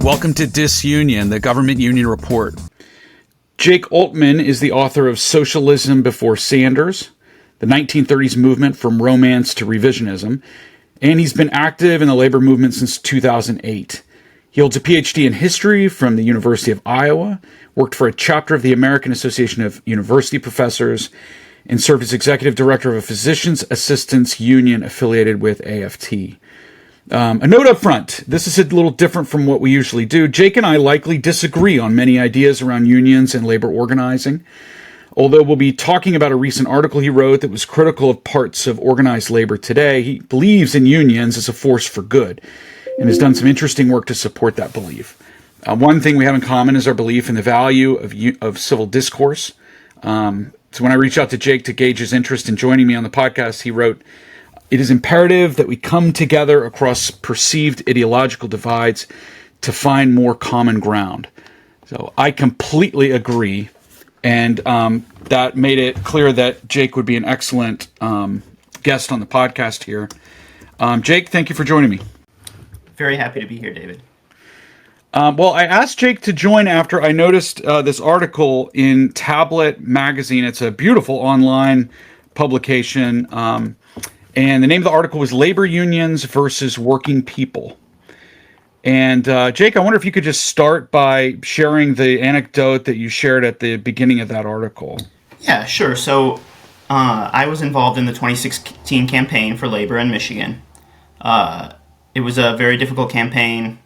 Welcome to Disunion, the Government Union Report. Jake Altman is the author of Socialism Before Sanders, the 1930s movement from romance to revisionism, and he's been active in the labor movement since 2008. He holds a PhD in history from the University of Iowa, worked for a chapter of the American Association of University Professors, and served as executive director of a physicians' assistants union affiliated with AFT. A note up front, this is a little different from what we usually do. Jake and I likely disagree on many ideas around unions and labor organizing, although we'll be talking about a recent article he wrote that was critical of parts of organized labor today. He believes in unions as a force for good and has done some interesting work to support that belief. One thing we have in common is our belief in the value of civil discourse. So when I reached out to Jake to gauge his interest in joining me on the podcast, he wrote, "It is imperative that we come together across perceived ideological divides to find more common ground." So I completely agree. And that made it clear that Jake would be an excellent guest on the podcast here. Jake, thank you for joining me. Very happy to be here, David. Well, I asked Jake to join after I noticed this article in Tablet Magazine. It's a beautiful online publication. And the name of the article was Labor Unions versus Working People. And Jake, I wonder if you could just start by sharing the anecdote that you shared at the beginning of that article. Yeah, sure. So I was involved in the 2016 campaign for labor in Michigan. It was a very difficult campaign.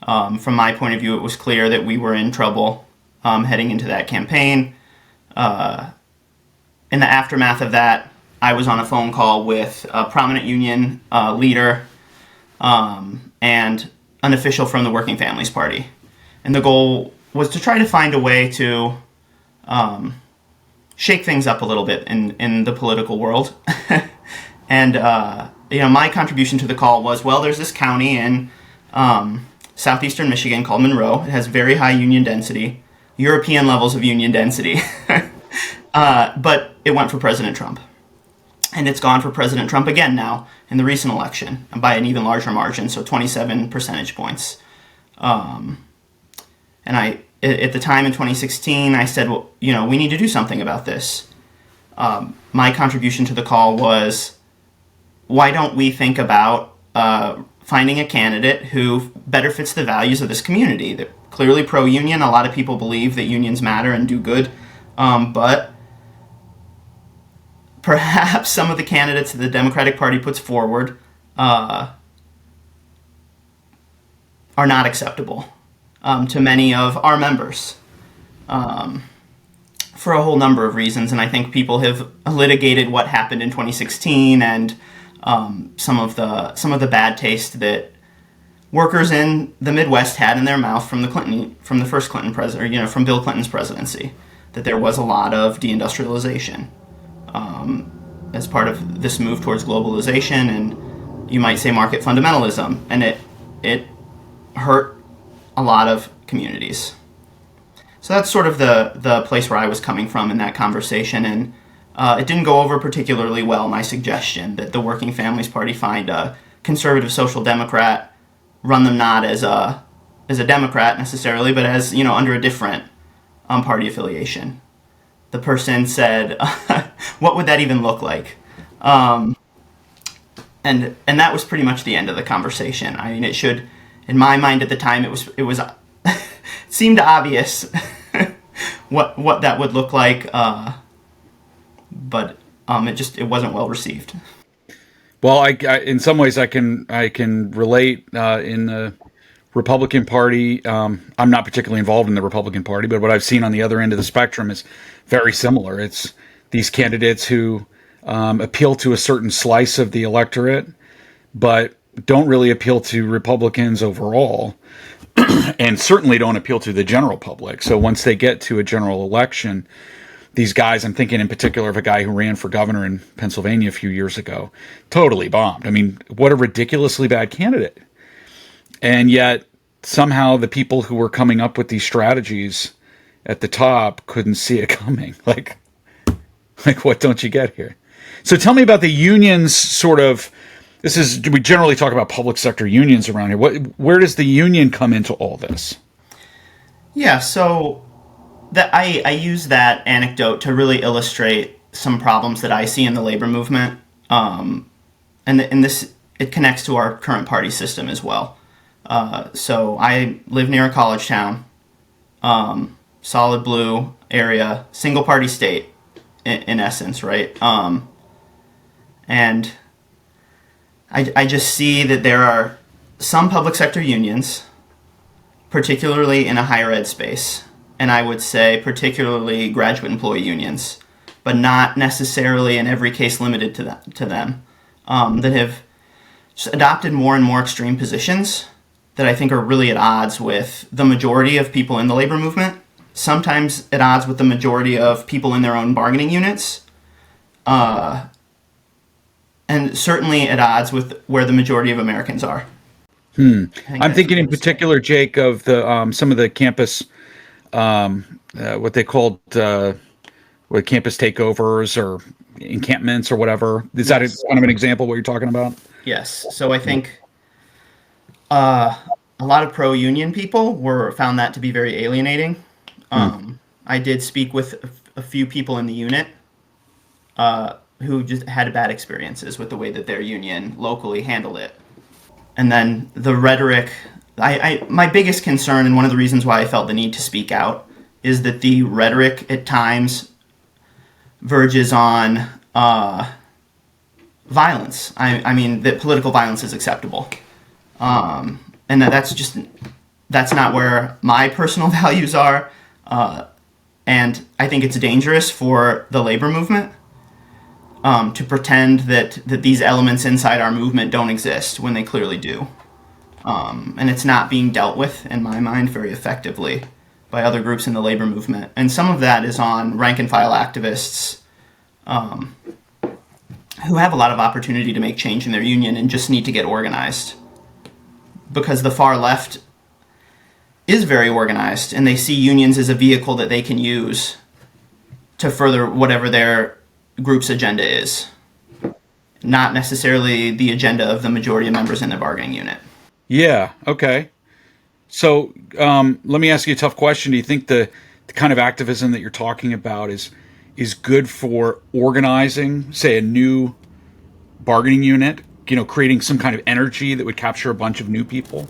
From my point of view, it was clear that we were in trouble heading into that campaign. In the aftermath of that, I was on a phone call with a prominent union leader and an official from the Working Families Party. And the goal was to try to find a way to shake things up a little bit in the political world. And, my contribution to the call was, well, there's this county in southeastern Michigan called Monroe. It has very high union density, European levels of union density. But it went for President Trump. And it's gone for President Trump again now in the recent election by an even larger margin, so 27 percentage points. And at the time in 2016, I said, well, we need to do something about this. My contribution to the call was, why don't we think about finding a candidate who better fits the values of this community? They're clearly pro-union. A lot of people believe that unions matter and do good, but perhaps some of the candidates that the Democratic Party puts forward are not acceptable to many of our members for a whole number of reasons. And I think people have litigated what happened in 2016 and some of the bad taste that workers in the Midwest had in their mouth from the first Clinton president, from Bill Clinton's presidency, that there was a lot of deindustrialization as part of this move towards globalization, and you might say market fundamentalism, and it hurt a lot of communities. So that's sort of the place where I was coming from in that conversation, and it didn't go over particularly well, my suggestion that the Working Families Party find a conservative social democrat, run them not as a Democrat necessarily, but as, under a different party affiliation. The person said, what would that even look like? And that was pretty much the end of the conversation. I mean, it should, in my mind at the time, it was it seemed obvious what that would look like, but it wasn't well received. Well, I in some ways I can relate in the Republican Party. I'm not particularly involved in the Republican Party, but what I've seen on the other end of the spectrum is very similar. It's these candidates who appeal to a certain slice of the electorate, but don't really appeal to Republicans overall, and certainly don't appeal to the general public. So once they get to a general election, these guys, I'm thinking in particular of a guy who ran for governor in Pennsylvania a few years ago, totally bombed. I mean, what a ridiculously bad candidate. And yet somehow the people who were coming up with these strategies at the top couldn't see it coming. Like what don't you get here? So tell me about the union's sort of We generally talk about public sector unions around here. Where does the union come into all this? Yeah, so that I use that anecdote to really illustrate some problems that I see in the labor movement, and this it connects to our current party system as well. So I live near a college town, solid blue area, single party state, in essence, right? And I just see that there are some public sector unions, particularly in a higher ed space, and I would say particularly graduate employee unions, but not necessarily in every case limited to them, that have just adopted more and more extreme positions that I think are really at odds with the majority of people in the labor movement, sometimes at odds with the majority of people in their own bargaining units, and certainly at odds with where the majority of Americans are. I'm thinking in particular, Jake, of the some of the campus, what they called what campus takeovers or encampments or whatever. Is that kind of an example of what you're talking about? Yes. So I think a lot of pro-union people found that to be very alienating. I did speak with a few people in the unit who just had bad experiences with the way that their union locally handled it. And then the rhetoric, my biggest concern, and one of the reasons why I felt the need to speak out, is that the rhetoric at times verges on violence. I mean, that political violence is acceptable. And that's not where my personal values are. And I think it's dangerous for the labor movement to pretend that these elements inside our movement don't exist when they clearly do. And it's not being dealt with, in my mind, very effectively by other groups in the labor movement. And some of that is on rank-and-file activists who have a lot of opportunity to make change in their union and just need to get organized. Because the far left is very organized, and they see unions as a vehicle that they can use to further whatever their group's agenda is, not necessarily the agenda of the majority of members in their bargaining unit. Yeah, okay. So let me ask you a tough question. Do you think the kind of activism that you're talking about is good for organizing, say, a new bargaining unit, creating some kind of energy that would capture a bunch of new people?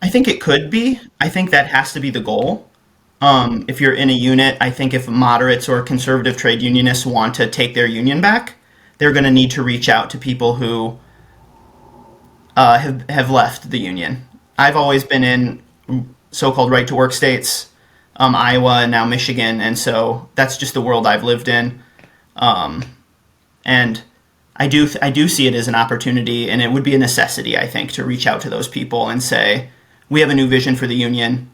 I think it could be. I think that has to be the goal. If you're in a unit, I think if moderates or conservative trade unionists want to take their union back, they're going to need to reach out to people who have left the union. I've always been in so-called right-to-work states, Iowa and now Michigan, and so that's just the world I've lived in. And I do see it as an opportunity, and it would be a necessity, I think, to reach out to those people and say, we have a new vision for the union.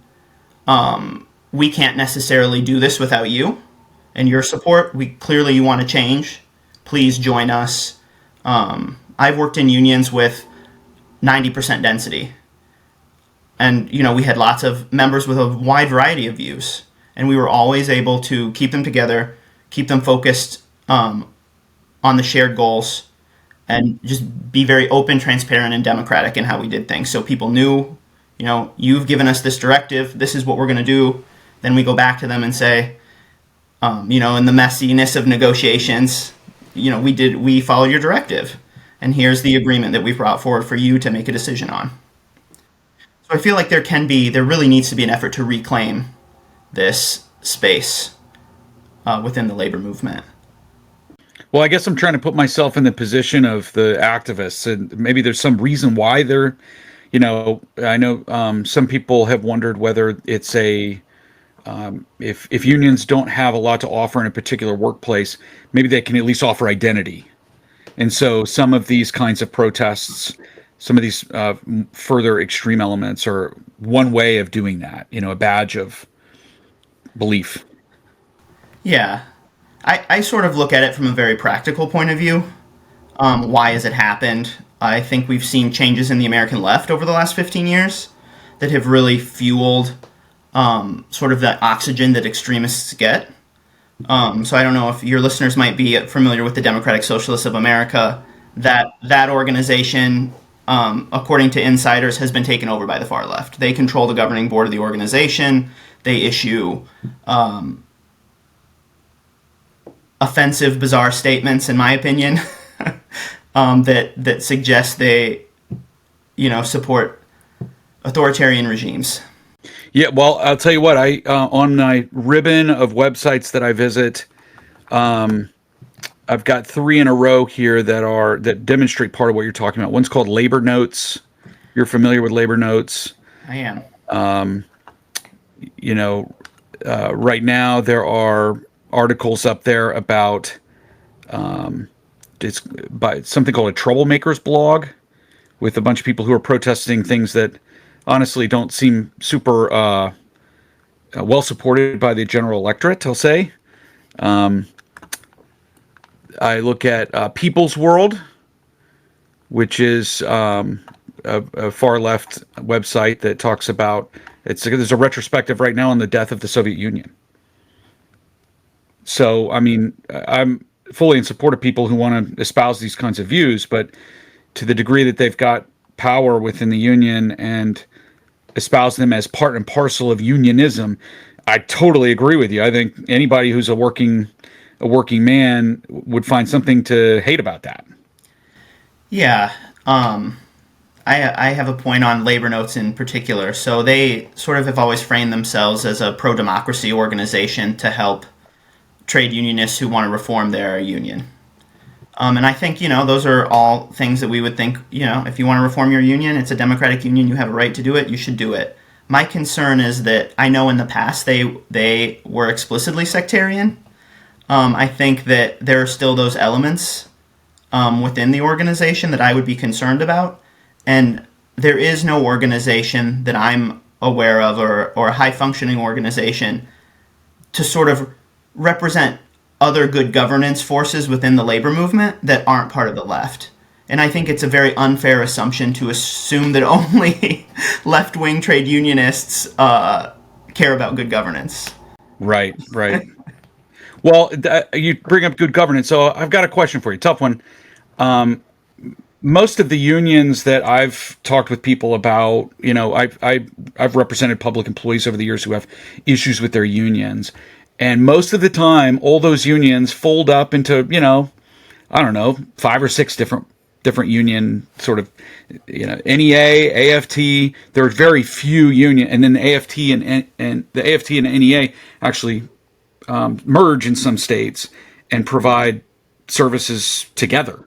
We can't necessarily do this without you and your support. Clearly you want to change. Please join us. I've worked in unions with 90% density. And, we had lots of members with a wide variety of views. And we were always able to keep them together, keep them focused on the shared goals, and just be very open, transparent, and democratic in how we did things. So people knew, you've given us this directive, this is what we're going to do. Then we go back to them and say, in the messiness of negotiations, we followed your directive. And here's the agreement that we brought forward for you to make a decision on. So I feel like there really needs to be an effort to reclaim this space within the labor movement. Well, I guess I'm trying to put myself in the position of the activists, and maybe there's some reason why they're, I know some people have wondered whether it's if unions don't have a lot to offer in a particular workplace, maybe they can at least offer identity. And so some of these kinds of protests, some of these further extreme elements are one way of doing that, a badge of belief. Yeah. I sort of look at it from a very practical point of view. Why has it happened? I think we've seen changes in the American left over the last 15 years that have really fueled sort of that oxygen that extremists get. So I don't know if your listeners might be familiar with the Democratic Socialists of America. that organization, according to insiders, has been taken over by the far left. They control the governing board of the organization. They issue offensive, bizarre statements, in my opinion, that suggest they, support authoritarian regimes. Yeah, well, I'll tell you what. I on my ribbon of websites that I visit, I've got 3 in a row here that demonstrate part of what you're talking about. One's called Labor Notes. You're familiar with Labor Notes? I am. Right now there are articles up there about it's by something called a Troublemakers blog, with a bunch of people who are protesting things that honestly don't seem super well supported by the general electorate, I'll say. I look at People's World, which is a far left website that talks about there's a retrospective right now on the death of the Soviet Union. So, I mean, I'm fully in support of people who want to espouse these kinds of views, but to the degree that they've got power within the union and espouse them as part and parcel of unionism, I totally agree with you. I think anybody who's a working man would find something to hate about that. Yeah. I have a point on Labor Notes in particular. So they sort of have always framed themselves as a pro-democracy organization to help trade unionists who want to reform their union. And I think, those are all things that we would think, if you want to reform your union, it's a democratic union, you have a right to do it, you should do it. My concern is that I know in the past they were explicitly sectarian. I think that there are still those elements within the organization that I would be concerned about. And there is no organization that I'm aware of or a high-functioning organization to sort of represent other good governance forces within the labor movement that aren't part of the left. And I think it's a very unfair assumption to assume that only left-wing trade unionists care about good governance. Right. Well, you bring up good governance, so I've got a question for you. Tough one. Most of the unions that I've talked with people about, I've represented public employees over the years who have issues with their unions. And most of the time, all those unions fold up into, 5 or 6 different union sort of, NEA, AFT. There are very few union, and then the AFT and the AFT and NEA actually merge in some states and provide services together.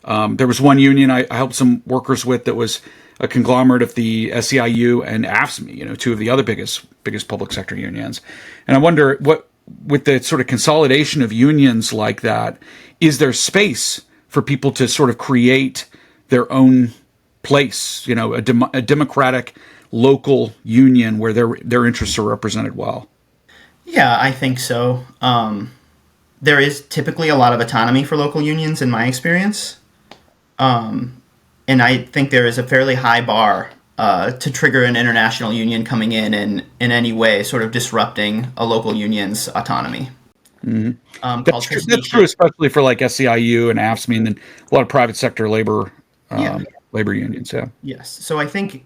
There was one union I helped some workers with that was a conglomerate of the SEIU and AFSCME, 2 of the other biggest public sector unions. And I wonder with the sort of consolidation of unions like that, is there space for people to sort of create their own place, a democratic local union where their interests are represented well? Yeah, I think so. There is typically a lot of autonomy for local unions in my experience. And I think there is a fairly high bar to trigger an international union coming in any way sort of disrupting a local union's autonomy. Mm-hmm. That's true, especially for like SEIU and AFSCME and then a lot of private sector labor unions. Yeah. Yes. So I think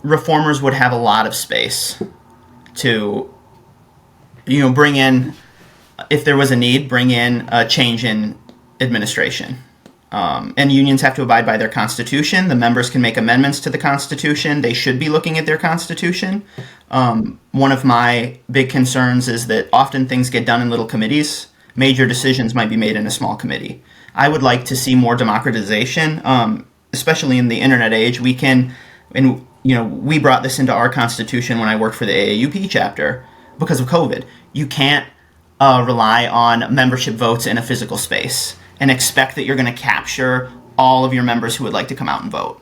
reformers would have a lot of space to, bring in, if there was a need, bring in a change in administration. And unions have to abide by their constitution. The members can make amendments to the constitution. They should be looking at their constitution. One of my big concerns is that often things get done in little committees. Major decisions might be made in a small committee. I would like to see more democratization, especially in the internet age. We brought this into our constitution when I worked for the AAUP chapter because of COVID. You can't rely on membership votes in a physical space and expect that you're going to capture all of your members who would like to come out and vote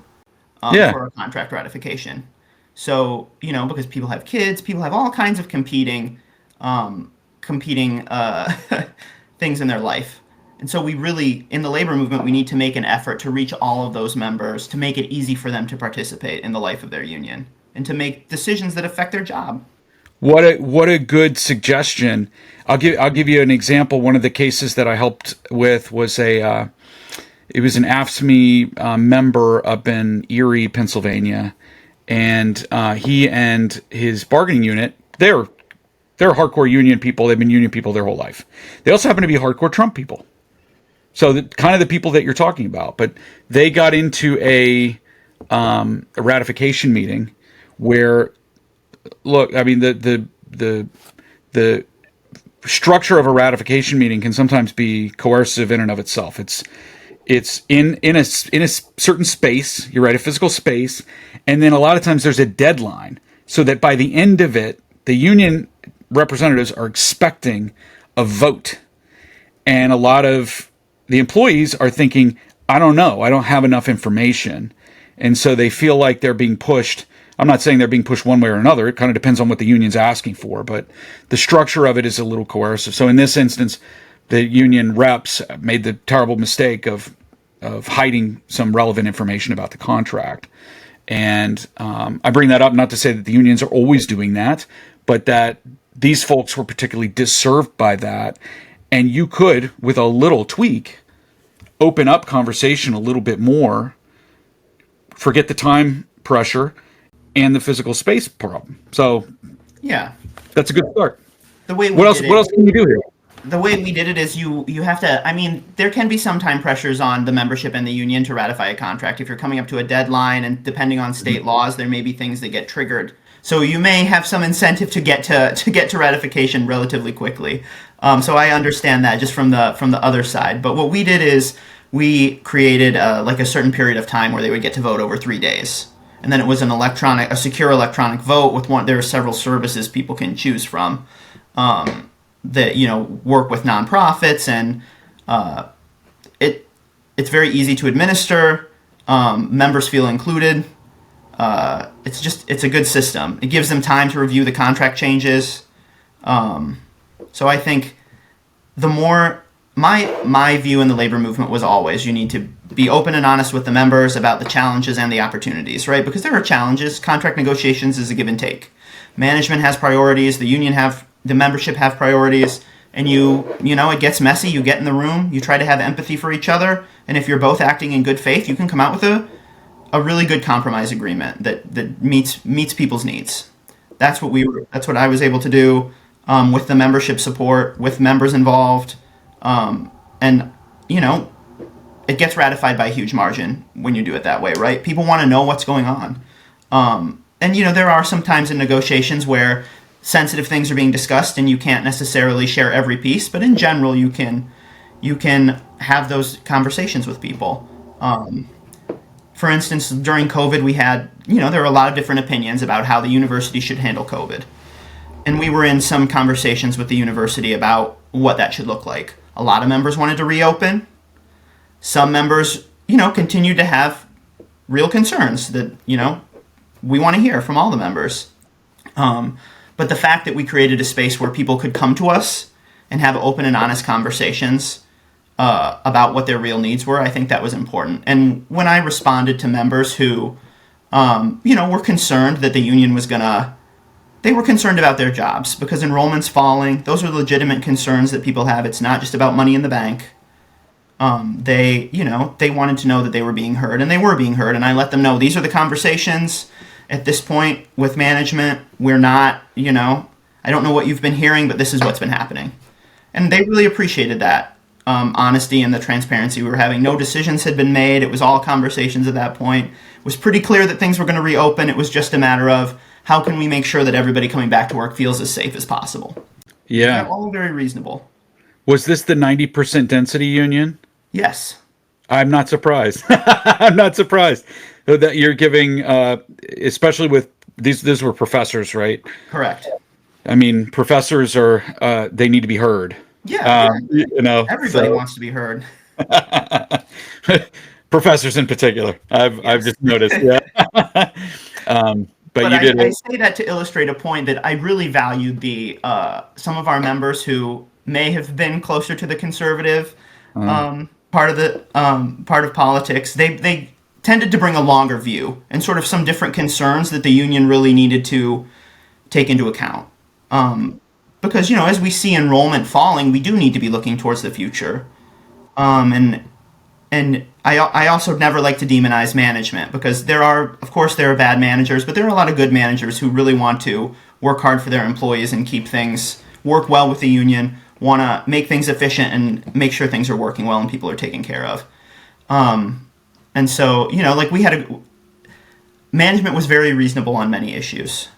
for a contract ratification. So, because people have kids, people have all kinds of competing things in their life. And so we really, in the labor movement, we need to make an effort to reach all of those members, to make it easy for them to participate in the life of their union, and to make decisions that affect their job. What a good suggestion. I'll give you an example. One of the cases that I helped with was it was an AFSCME member up in Erie, Pennsylvania, and he and his bargaining unit, they're hardcore union people. They've been union people their whole life. They also happen to be hardcore Trump people. So kind of the people that you're talking about, but they got into a ratification meeting where, look, I mean, the structure of a ratification meeting can sometimes be coercive in and of itself. It's in a certain space. You're right, a physical space, and then a lot of times there's a deadline, so that by the end of it, the union representatives are expecting a vote, and a lot of the employees are thinking, I don't know, I don't have enough information, and so they feel like they're being pushed. I'm not saying they're being pushed one way or another. It kind of depends on what the union's asking for, but the structure of it is a little coercive. So in this instance, the union reps made the terrible mistake of hiding some relevant information about the contract. And I bring that up not to say that the unions are always doing that, but that these folks were particularly disserved by that. And you could, with a little tweak, open up conversation a little bit more, forget the time pressure and the physical space problem. So yeah, that's a good start. What else can you do here? The way we did it is you have to, I mean, there can be some time pressures on the membership and the union to ratify a contract. If you're coming up to a deadline, and depending on state laws, there may be things that get triggered. So you may have some incentive to get to ratification relatively quickly. So I understand that just from the other side. But what we did is we created like a certain period of time where they would get to vote over 3 days. And then it was a secure electronic vote with there are several services people can choose from that work with nonprofits, and it's very easy to administer. Members feel included. It's a good system. It gives them time to review the contract changes. So I think the more my view in the labor movement was always you need to be open and honest with the members about the challenges and the opportunities, right? Because there are challenges. Contract negotiations is a give and take. Management has priorities. The membership have priorities. And it gets messy. You get in the room. You try to have empathy for each other. And if you're both acting in good faith, you can come out with a really good compromise agreement that meets people's needs. That's what I was able to do with the membership support, with members involved. And it gets ratified by a huge margin when you do it that way, right? People want to know what's going on. And there are some times in negotiations where sensitive things are being discussed and you can't necessarily share every piece, but in general you can have those conversations with people. For instance, during COVID we had, there were a lot of different opinions about how the university should handle COVID. And we were in some conversations with the university about what that should look like. A lot of members wanted to reopen. Some members, continued to have real concerns that, we want to hear from all the members. But the fact that we created a space where people could come to us and have open and honest conversations about what their real needs were, I think that was important. And when I responded to members who, were concerned that the union was they were concerned about their jobs because enrollment's falling. Those are legitimate concerns that people have. It's not just about money in the bank. They wanted to know that they were being heard, and they were being heard. And I let them know these are the conversations at this point with management. We're not, I don't know what you've been hearing, but this is what's been happening. And they really appreciated that honesty and the transparency we were having. No decisions had been made. It was all conversations at that point. It was pretty clear that things were going to reopen. It was just a matter of how can we make sure that everybody coming back to work feels as safe as possible. Yeah. All very reasonable. Was this the 90% density union? Yes. I'm not surprised. I'm not surprised that you're giving, especially with these were professors, right? Correct. I mean, professors they need to be heard. Yeah. Everybody wants to be heard. Professors in particular. I've just noticed. Yeah. But you did. I say that to illustrate a point that I really valued some of our members who may have been closer to the conservative part of politics. They tended to bring a longer view and sort of some different concerns that the union really needed to take into account. Because, as we see enrollment falling, we do need to be looking towards the future. And I also never like to demonize management, because of course there are bad managers, but there are a lot of good managers who really want to work hard for their employees and keep things, work well with the union, want to make things efficient and make sure things are working well and people are taken care of. And so, like management was very reasonable on many issues.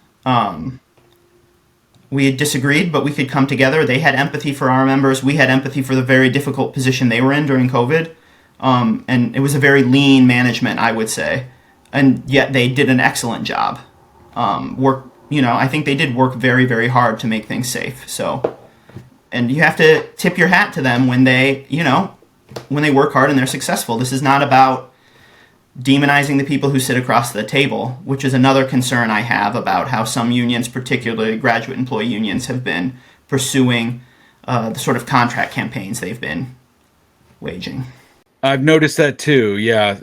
We had disagreed, but we could come together. They had empathy for our members. We had empathy for the very difficult position they were in during COVID. And it was a very lean management, I would say. And yet they did an excellent job. I think they did work very, very hard to make things safe. So, and you have to tip your hat to them when they work hard and they're successful. This is not about demonizing the people who sit across the table, which is another concern I have about how some unions, particularly graduate employee unions, have been pursuing the sort of contract campaigns they've been waging. I've noticed that too. Yeah.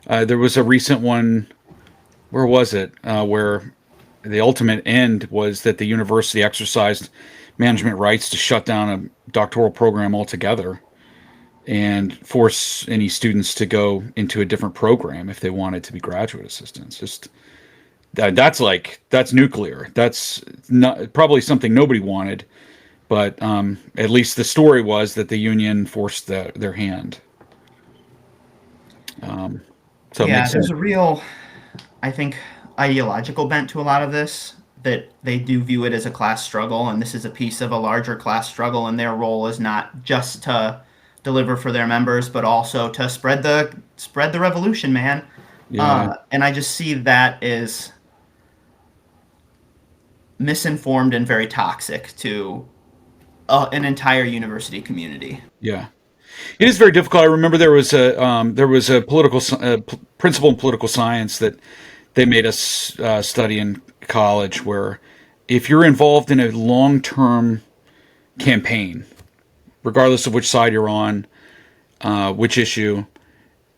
There was a recent one. Where was it? Where the ultimate end was that the university exercised management rights to shut down a doctoral program altogether and force any students to go into a different program if they wanted to be graduate assistants. Just that's nuclear. That's not probably something nobody wanted, but at least the story was that the union forced their hand. So yeah, there's a real, I think, ideological bent to a lot of this, that they do view it as a class struggle, and this is a piece of a larger class struggle, and their role is not just to deliver for their members, but also to spread the revolution, man. Yeah. And I just see that as misinformed and very toxic to an entire university community. Yeah. It is very difficult. I remember there was a principle in political science that they made us study in college, where if you're involved in a long-term campaign, regardless of which side you're on, which issue,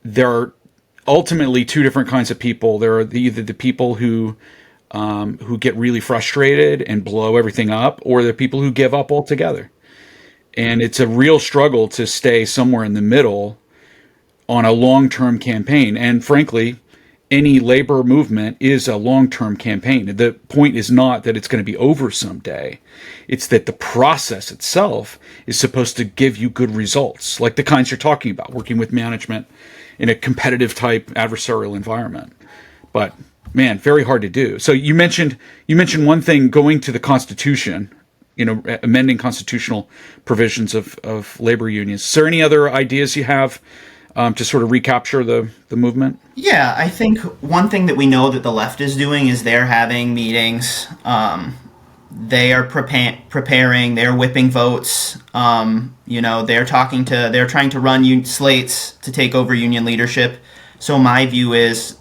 there are ultimately two different kinds of people. There are either the people who get really frustrated and blow everything up, or the people who give up altogether. And it's a real struggle to stay somewhere in the middle on a long-term campaign. And frankly, any labor movement is a long-term campaign. The point is not that it's going to be over someday. It's that the process itself is supposed to give you good results, like the kinds you're talking about, working with management in a competitive type adversarial environment. But man, very hard to do. So you mentioned one thing, going to the Constitution, amending constitutional provisions of labor unions. Is there any other ideas you have to sort of recapture the movement? Yeah, I think one thing that we know that the left is doing is they're having meetings. They are preparing. They're whipping votes. They're trying to run slates to take over union leadership. So my view is,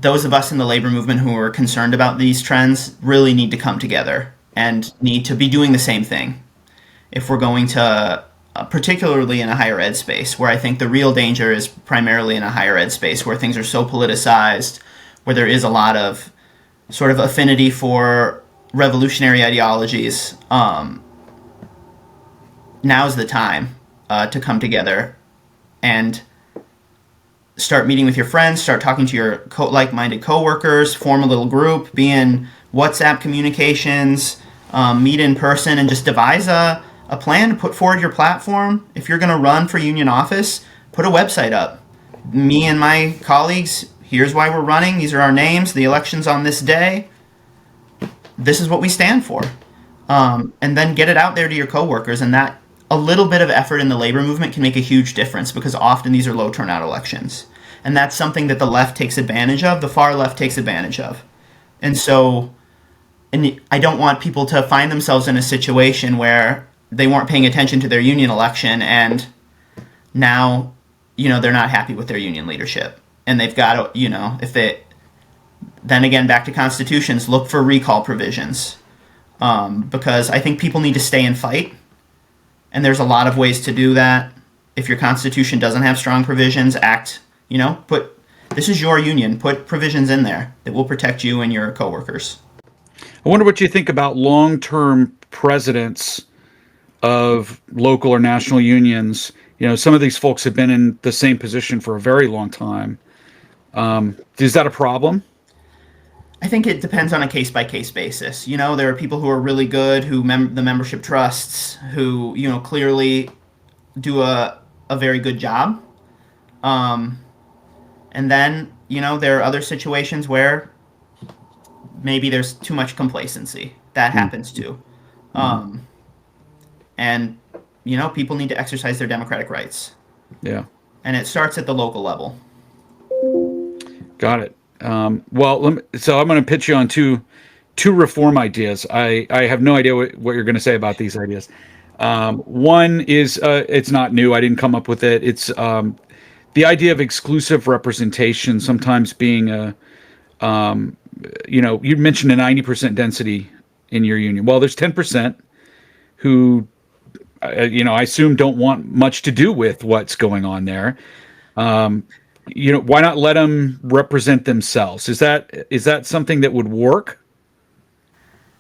those of us in the labor movement who are concerned about these trends really need to come together and need to be doing the same thing if we're going to, particularly in a higher ed space, where I think the real danger is primarily in a higher ed space, where things are so politicized, where there is a lot of sort of affinity for revolutionary ideologies. Now's the time to come together and start meeting with your friends, start talking to your like-minded coworkers, form a little group, be in WhatsApp communications, meet in person, and just devise a plan to put forward your platform. If you're going to run for union office, put a website up. Me and my colleagues, here's why we're running. These are our names. The election's on this day. This is what we stand for. And then get it out there to your coworkers, and that a little bit of effort in the labor movement can make a huge difference, because often these are low turnout elections. And that's something that the left takes advantage of, the far left takes advantage of. And so, I don't want people to find themselves in a situation where they weren't paying attention to their union election and now, they're not happy with their union leadership. And they've got to, then again, back to constitutions, look for recall provisions. Because I think people need to stay and fight. And there's a lot of ways to do that. If your constitution doesn't have strong provisions, this is your union. Put provisions in there that will protect you and your coworkers. I wonder what you think about long-term presidents of local or national unions. Some of these folks have been in the same position for a very long time. Is that a problem? I think it depends on a case by case basis. There are people who are really good, who the membership trusts, who clearly do a very good job. And then there are other situations where maybe there's too much complacency. That happens too. And people need to exercise their democratic rights. Yeah. And it starts at the local level. Got it. So I'm going to pitch you on two reform ideas. I have no idea what you're going to say about these ideas. One is it's not new. I didn't come up with it. It's the idea of exclusive representation sometimes being you mentioned a 90% density in your union. Well, there's 10% who, I assume don't want much to do with what's going on there. Why not let them represent themselves? Is that something that would work?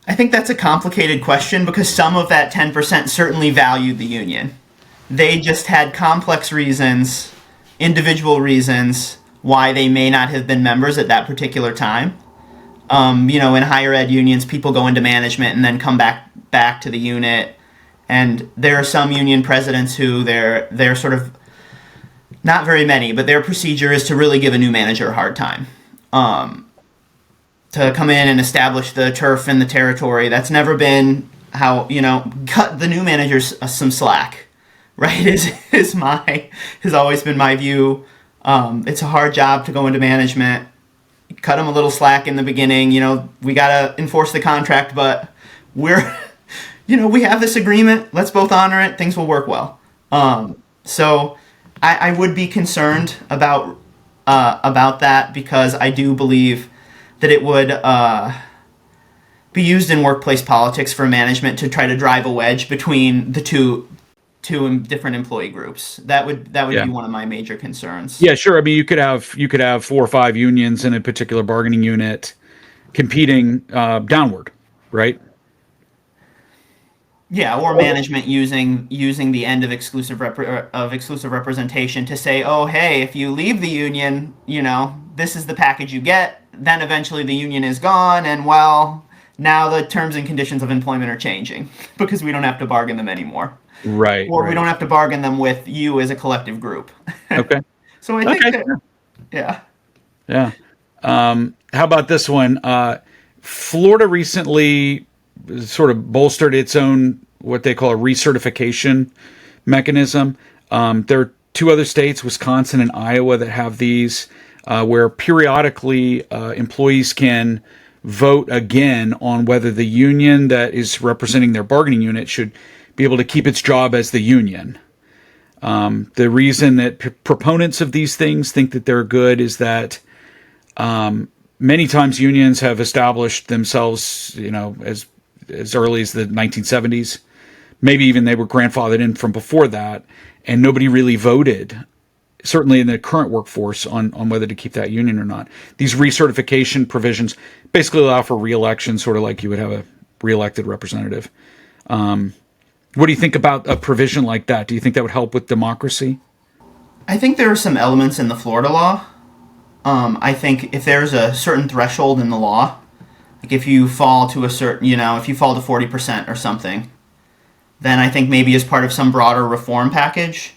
I think that's a complicated question because some of that 10% certainly valued the union. They just had complex reasons, individual reasons, why they may not have been members at that particular time. In higher ed unions, people go into management and then come back to the unit. And there are some union presidents who they're sort of, not very many, but their procedure is to really give a new manager a hard time. To come in and establish the turf and the territory. That's never been how, cut the new managers some slack, right? Has always been my view. It's a hard job to go into management. Cut them a little slack in the beginning. We got to enforce the contract, but we have this agreement. Let's both honor it. Things will work well. So I would be concerned about that because I do believe that it would be used in workplace politics for management to try to drive a wedge between the two different employee groups. That would be one of my major concerns. Yeah, sure. I mean, you could have 4 or 5 unions in a particular bargaining unit competing downward, right? Yeah, or management using the end of exclusive representation to say, oh, hey, if you leave the union, this is the package you get. Then eventually the union is gone, and now the terms and conditions of employment are changing because we don't have to bargain them anymore. Right. Or we don't have to bargain them with you as a collective group. Okay. So I think yeah. Yeah. How about this one? Florida recently sort of bolstered its own, what they call a recertification mechanism. There are 2 other states, Wisconsin and Iowa, that have these, where periodically employees can vote again on whether the union that is representing their bargaining unit should be able to keep its job as the union. The reason that proponents of these things think that they're good is that many times unions have established themselves, as early as the 1970s. Maybe even they were grandfathered in from before that, and nobody really voted, certainly in the current workforce, on whether to keep that union or not. These recertification provisions basically allow for re-election, sort of like you would have a re-elected representative. What do you think about a provision like that? Do you think that would help with democracy? I think there are some elements in the Florida law. I think if there's a certain threshold in the law, like if you fall to a certain, if you fall to 40% or something, then I think maybe as part of some broader reform package,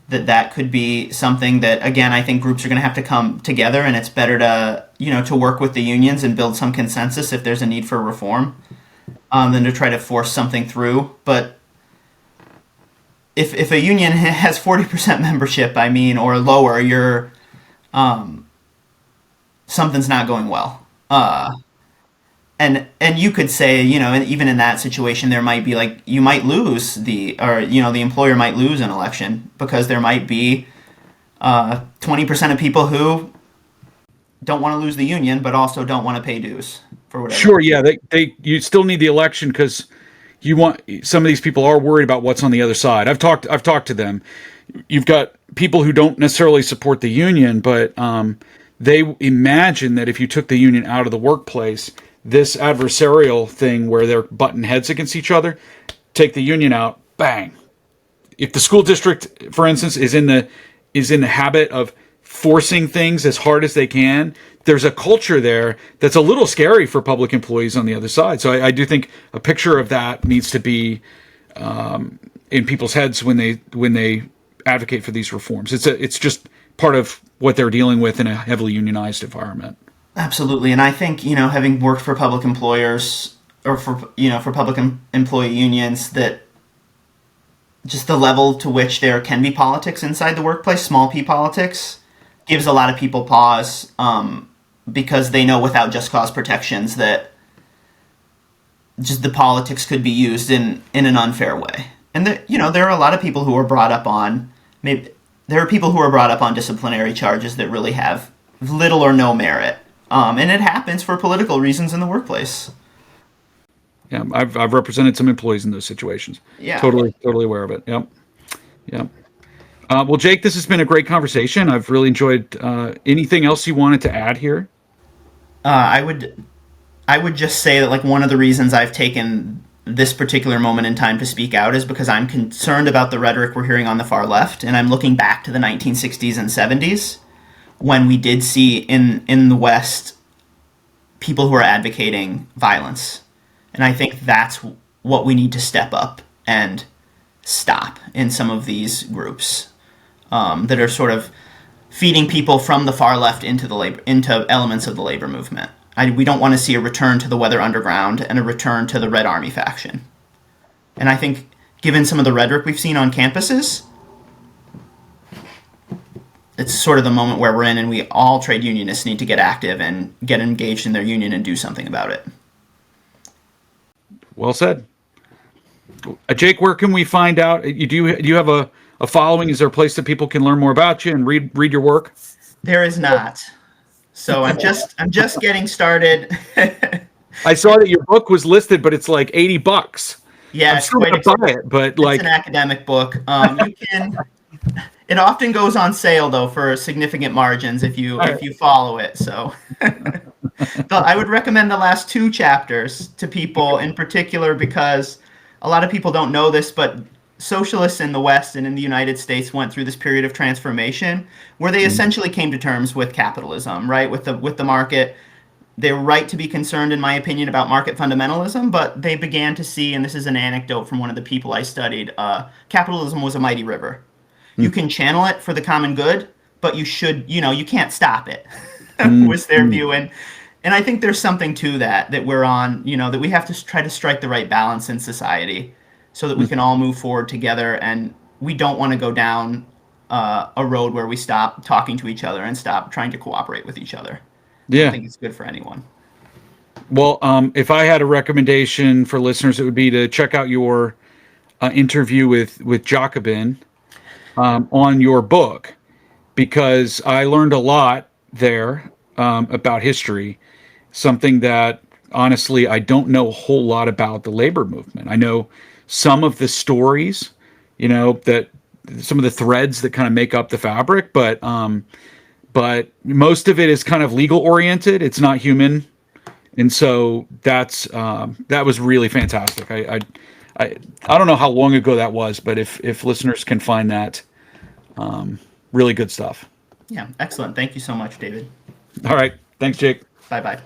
that could be something that, again, I think groups are going to have to come together, and it's better to, to work with the unions and build some consensus if there's a need for reform, than to try to force something through. But if a union has 40% membership, or lower, you're, something's not going well. And you could say, and even in that situation, there might be you might lose the employer might lose an election because there might be 20% of people who don't want to lose the union, but also don't want to pay dues for whatever. Sure. Yeah. You still need the election because some of these people are worried about what's on the other side. I've talked to them. You've got people who don't necessarily support the union, but they imagine that if you took the union out of the workplace, this adversarial thing where they're butting heads against each other, take the union out, bang. If the school district, for instance, is in the habit of forcing things as hard as they can, there's a culture there that's a little scary for public employees on the other side. So I do think a picture of that needs to be in people's heads when they advocate for these reforms. It's just part of what they're dealing with in a heavily unionized environment. Absolutely. And I think, having worked for public employers or for public employee unions, that just the level to which there can be politics inside the workplace, small p politics, gives a lot of people pause, because they know without just cause protections that just the politics could be used in an unfair way. And there are a lot of people who are brought up on disciplinary charges that really have little or no merit. And it happens for political reasons in the workplace. Yeah, I've represented some employees in those situations. Yeah, totally aware of it. Yep. Well, Jake, this has been a great conversation. I've really enjoyed. Anything else you wanted to add here? I would just say that, like, one of the reasons I've taken this particular moment in time to speak out is because I'm concerned about the rhetoric we're hearing on the far left, and I'm looking back to the 1960s and 70s when we did see in the West people who are advocating violence. And I think that's what we need to step up and stop in some of these groups that are sort of feeding people from the far left into elements of the labor movement. We don't want to see a return to the Weather Underground and a return to the Red Army faction. And I think, given some of the rhetoric we've seen on campuses, it's sort of the moment where we're in, and we all trade unionists need to get active and get engaged in their union and do something about it. Well said. Jake, where can we find out? Do you have a following? Is there a place that people can learn more about you and read your work? There is not. So I'm just getting started. I saw that your book was listed, but it's like $80. Yeah, I'm still going to buy it, but it's an academic book. You can. It often goes on sale though for significant margins if you follow it. So, I would recommend the last 2 chapters to people in particular because a lot of people don't know this, but socialists in the West and in the United States went through this period of transformation where they essentially came to terms with capitalism, right? With the market. They were right to be concerned, in my opinion, about market fundamentalism, but they began to see, and this is an anecdote from one of the people I studied, capitalism was a mighty river. You can channel it for the common good, but you can't stop it, was their view. And I think there's something to that we're on, that we have to try to strike the right balance in society so that we can all move forward together. And we don't want to go down a road where we stop talking to each other and stop trying to cooperate with each other. I don't think it's good for anyone. Well, if I had a recommendation for listeners, it would be to check out your interview with Jacobin on your book, because I learned a lot there about history, something that honestly I don't know a whole lot about the labor movement. I know some of the stories, that some of the threads that kind of make up the fabric, but most of it is kind of legal oriented. It's not human, and so that was really fantastic. I don't know how long ago that was, but if listeners can find that, really good stuff. Yeah, excellent. Thank you so much, David. All right. Thanks, Jake. Bye-bye.